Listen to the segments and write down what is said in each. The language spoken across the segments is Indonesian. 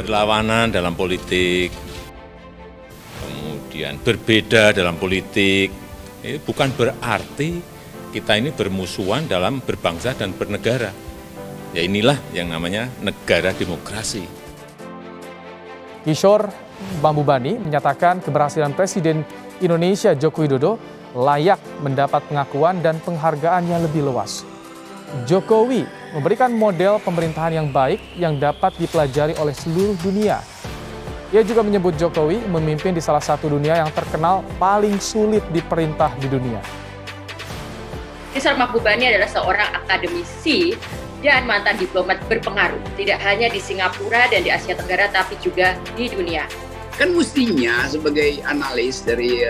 berlawanan dalam politik, kemudian berbeda dalam politik, itu bukan berarti kita ini bermusuhan dalam berbangsa dan bernegara. Ya inilah yang namanya negara demokrasi. Kishore Mahbubani menyatakan keberhasilan Presiden Indonesia Joko Widodo layak mendapat pengakuan dan penghargaan yang lebih luas. Jokowi memberikan model pemerintahan yang baik yang dapat dipelajari oleh seluruh dunia. Ia juga menyebut Jokowi memimpin di salah satu dunia yang terkenal paling sulit diperintah di dunia. Kishore Mahbubani adalah seorang akademisi dan mantan diplomat berpengaruh, tidak hanya di Singapura dan di Asia Tenggara, tapi juga di dunia. Kan mestinya sebagai analis dari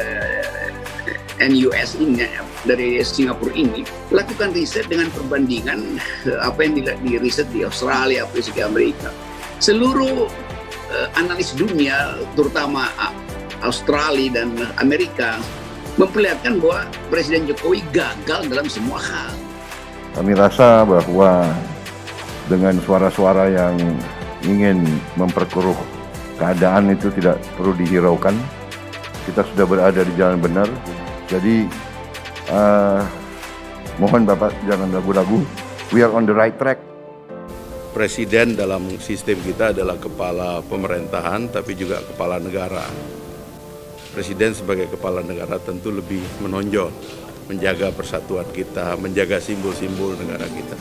NUS ini, dari Singapura ini, lakukan riset dengan perbandingan apa yang di riset di Australia, di Amerika. Seluruh analis dunia, terutama Australia dan Amerika, memperlihatkan bahwa Presiden Jokowi gagal dalam semua hal. Kami rasa bahwa dengan suara-suara yang ingin memperkeruh keadaan itu tidak perlu dihiraukan. Kita sudah berada di jalan benar. Jadi mohon Bapak jangan ragu-ragu. We are on the right track. Presiden dalam sistem kita adalah kepala pemerintahan tapi juga kepala negara. Presiden sebagai kepala negara tentu lebih menonjol, menjaga persatuan kita, menjaga simbol-simbol negara kita.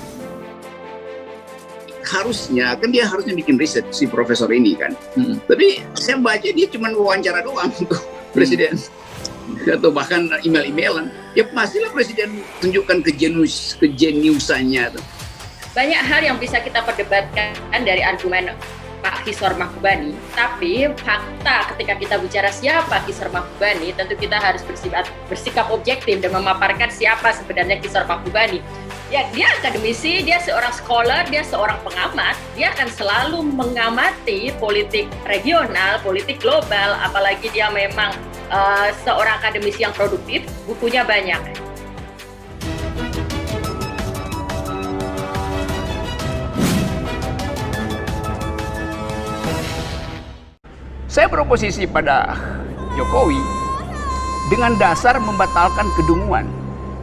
Harusnya, kan dia harusnya bikin riset si profesor ini kan. Tapi saya baca dia cuma wawancara doang tuh Presiden. Atau bahkan email-emailan. Ya pastilah Presiden tunjukkan kejeniusannya tuh. Banyak hal yang bisa kita perdebatkan dari argumen Pak Kishore Mahbubani, tapi fakta ketika kita bicara siapa Kishore Mahbubani, tentu kita harus bersikap objektif dan memaparkan siapa sebenarnya Kishore Mahbubani. Ya, dia akademisi, dia seorang scholar, dia seorang pengamat, dia akan selalu mengamati politik regional, politik global, apalagi dia memang seorang akademisi yang produktif, bukunya banyak. Saya beroposisi pada Jokowi dengan dasar membatalkan kedunguan.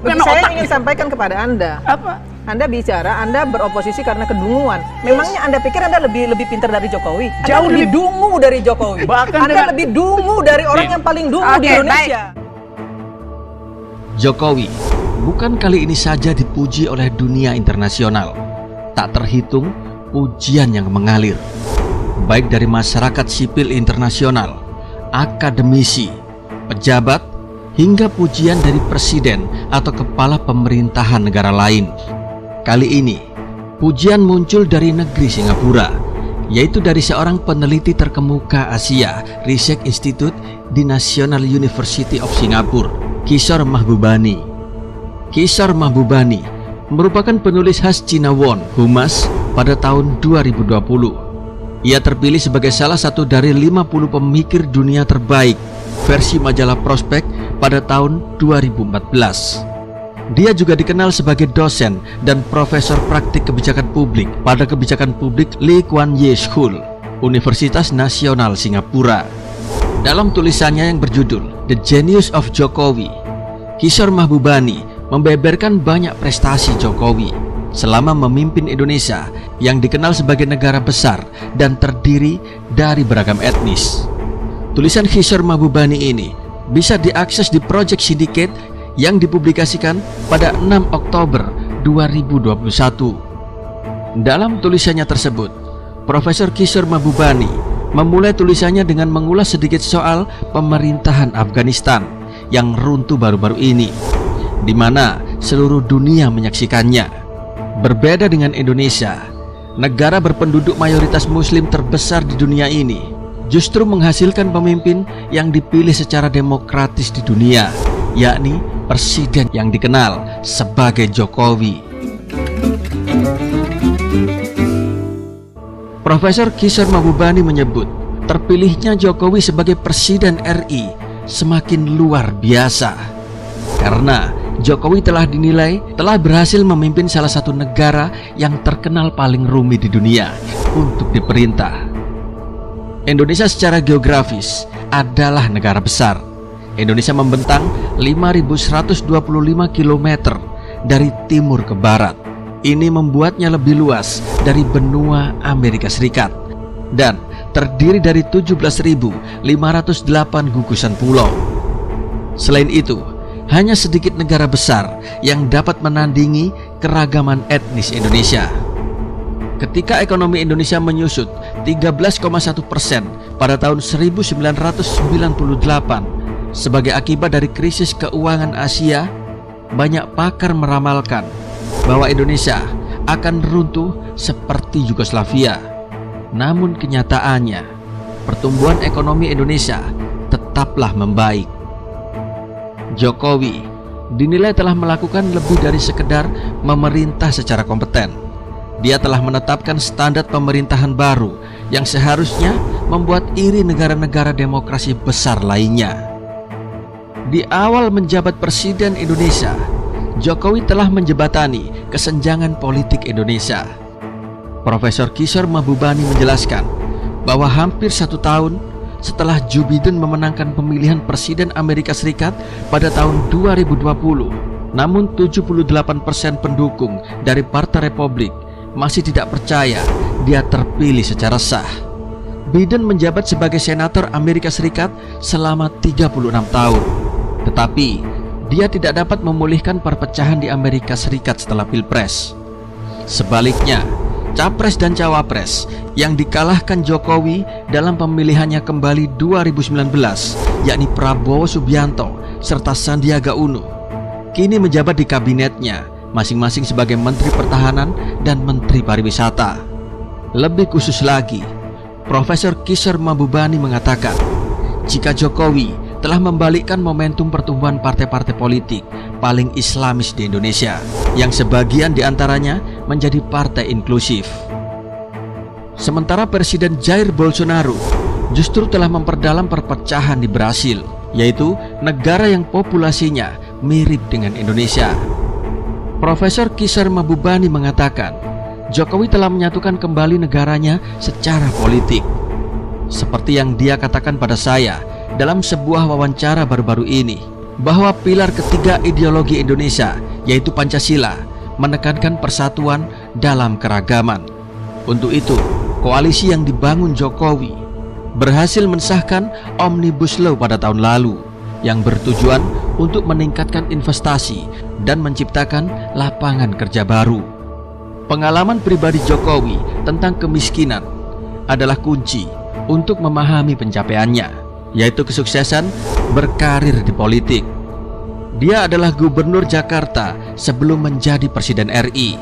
Saya ingin sampaikan kepada Anda. Apa? Anda bicara, Anda beroposisi karena kedunguan. Memangnya Anda pikir Anda lebih pintar dari Jokowi? Jauh Anda lebih dungu dari Jokowi. Bahkan Anda lebih dungu dari orang yang paling dungu di Indonesia. Jokowi bukan kali ini saja dipuji oleh dunia internasional. Tak terhitung pujian yang mengalir, baik dari masyarakat sipil internasional, akademisi, pejabat, hingga pujian dari presiden atau kepala pemerintahan negara lain. Kali ini, pujian muncul dari negeri Singapura, yaitu dari seorang peneliti terkemuka Asia, Research Institute di National University of Singapore, Kishore Mahbubani. Kishore Mahbubani merupakan penulis khas China Won, Humas, pada tahun 2020. Ia terpilih sebagai salah satu dari 50 pemikir dunia terbaik versi majalah Prospek pada tahun 2014. Dia juga dikenal sebagai dosen dan profesor praktik kebijakan publik pada Kebijakan Publik Lee Kuan Yew School, Universitas Nasional Singapura. Dalam tulisannya yang berjudul The Genius of Jokowi, Kishore Mahbubani membeberkan banyak prestasi Jokowi selama memimpin Indonesia yang dikenal sebagai negara besar dan terdiri dari beragam etnis. Tulisan Kishore Mahbubani ini bisa diakses di Project Syndicate yang dipublikasikan pada 6 Oktober 2021. Dalam tulisannya tersebut, Profesor Kishore Mahbubani memulai tulisannya dengan mengulas sedikit soal pemerintahan Afghanistan yang runtuh baru-baru ini, di mana seluruh dunia menyaksikannya. Berbeda dengan Indonesia, negara berpenduduk mayoritas muslim terbesar di dunia ini justru menghasilkan pemimpin yang dipilih secara demokratis di dunia, yakni presiden yang dikenal sebagai Jokowi. Profesor Kishore Mahbubani menyebut terpilihnya Jokowi sebagai presiden RI semakin luar biasa karena Jokowi telah dinilai telah berhasil memimpin salah satu negara yang terkenal paling rumit di dunia untuk diperintah. Indonesia secara geografis adalah negara besar. Indonesia membentang 5.125 km dari timur ke barat. Ini membuatnya lebih luas dari benua Amerika Serikat dan terdiri dari 17.508 gugusan pulau. Selain itu, hanya sedikit negara besar yang dapat menandingi keragaman etnis Indonesia. Ketika ekonomi Indonesia menyusut 13,1% pada tahun 1998 sebagai akibat dari krisis keuangan Asia, banyak pakar meramalkan bahwa Indonesia akan runtuh seperti Yugoslavia. Namun kenyataannya, pertumbuhan ekonomi Indonesia tetaplah membaik. Jokowi dinilai telah melakukan lebih dari sekedar memerintah secara kompeten. Dia telah menetapkan standar pemerintahan baru yang seharusnya membuat iri negara-negara demokrasi besar lainnya. Di awal menjabat Presiden Indonesia, Jokowi telah menjembatani kesenjangan politik Indonesia. Profesor Kishore Mahbubani menjelaskan bahwa hampir 1 tahun setelah Joe Biden memenangkan pemilihan Presiden Amerika Serikat pada tahun 2020, namun 78% pendukung dari Partai Republik masih tidak percaya dia terpilih secara sah. Biden menjabat sebagai senator Amerika Serikat selama 36 tahun. Tetapi dia tidak dapat memulihkan perpecahan di Amerika Serikat setelah Pilpres. Sebaliknya, Capres dan Cawapres yang dikalahkan Jokowi dalam pemilihannya kembali 2019, yakni Prabowo Subianto serta Sandiaga Uno, kini menjabat di kabinetnya masing-masing sebagai Menteri Pertahanan dan Menteri Pariwisata. Lebih khusus lagi, Profesor Kishore Mahbubani mengatakan, jika Jokowi telah membalikkan momentum pertumbuhan partai-partai politik paling Islamis di Indonesia, yang sebagian diantaranya menjadi partai inklusif. Sementara Presiden Jair Bolsonaro justru telah memperdalam perpecahan di Brasil, yaitu negara yang populasinya mirip dengan Indonesia. Profesor Kishore Mahbubani mengatakan, Jokowi telah menyatukan kembali negaranya secara politik. Seperti yang dia katakan pada saya dalam sebuah wawancara baru-baru ini, bahwa pilar ketiga ideologi Indonesia, yaitu Pancasila, menekankan persatuan dalam keragaman. Untuk itu, koalisi yang dibangun Jokowi berhasil mensahkan Omnibus Law pada tahun lalu, yang bertujuan untuk meningkatkan investasi dan menciptakan lapangan kerja baru. Pengalaman pribadi Jokowi tentang kemiskinan adalah kunci untuk memahami pencapaiannya, yaitu kesuksesan berkarir di politik. Dia adalah gubernur Jakarta sebelum menjadi Presiden RI.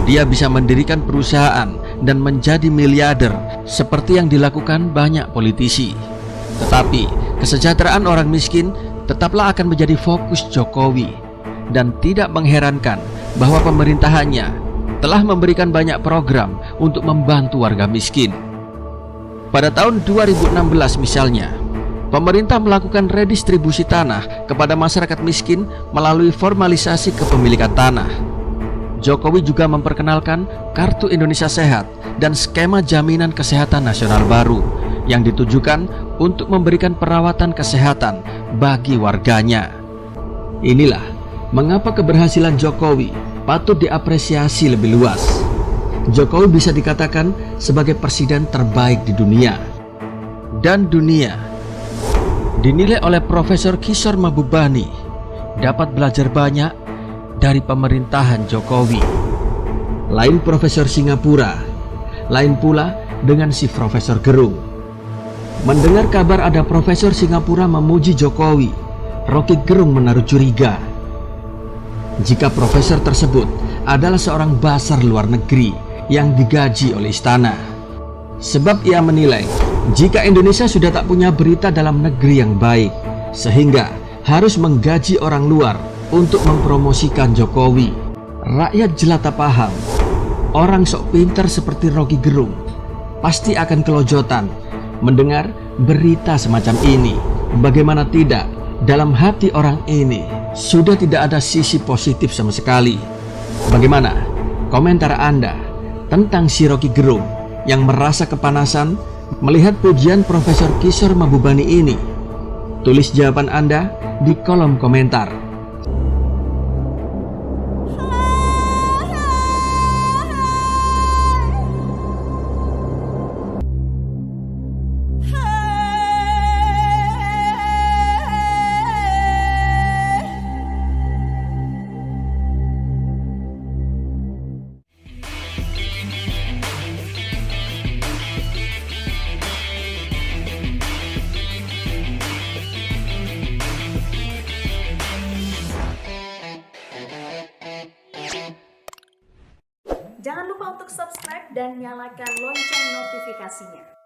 Dia bisa mendirikan perusahaan dan menjadi miliarder seperti yang dilakukan banyak politisi. Tetapi kesejahteraan orang miskin tetaplah akan menjadi fokus Jokowi, dan tidak mengherankan bahwa pemerintahannya telah memberikan banyak program untuk membantu warga miskin. Pada tahun 2016 misalnya, pemerintah melakukan redistribusi tanah kepada masyarakat miskin melalui formalisasi kepemilikan tanah. Jokowi juga memperkenalkan Kartu Indonesia Sehat dan skema jaminan kesehatan nasional baru yang ditujukan untuk memberikan perawatan kesehatan bagi warganya. Inilah mengapa keberhasilan Jokowi patut diapresiasi lebih luas. Jokowi bisa dikatakan sebagai presiden terbaik di dunia. Dan dunia dinilai oleh Profesor Kishore Mahbubani dapat belajar banyak dari pemerintahan Jokowi. Lain Profesor Singapura, lain pula dengan si Profesor Gerung. Mendengar kabar ada Profesor Singapura memuji Jokowi, Rocky Gerung menaruh curiga. Jika profesor tersebut adalah seorang basar luar negeri yang digaji oleh istana. Sebab ia menilai jika Indonesia sudah tak punya berita dalam negeri yang baik, sehingga harus menggaji orang luar untuk mempromosikan Jokowi. Rakyat jelata paham, orang sok pintar seperti Rocky Gerung pasti akan kelojotan mendengar berita semacam ini. Bagaimana tidak, dalam hati orang ini sudah tidak ada sisi positif sama sekali. Bagaimana komentar Anda tentang si Rocky Gerung yang merasa kepanasan Melihat pujian Profesor Kishore Mahbubani ini, tulis jawaban Anda di kolom komentar. Jangan lupa untuk subscribe dan nyalakan lonceng notifikasinya.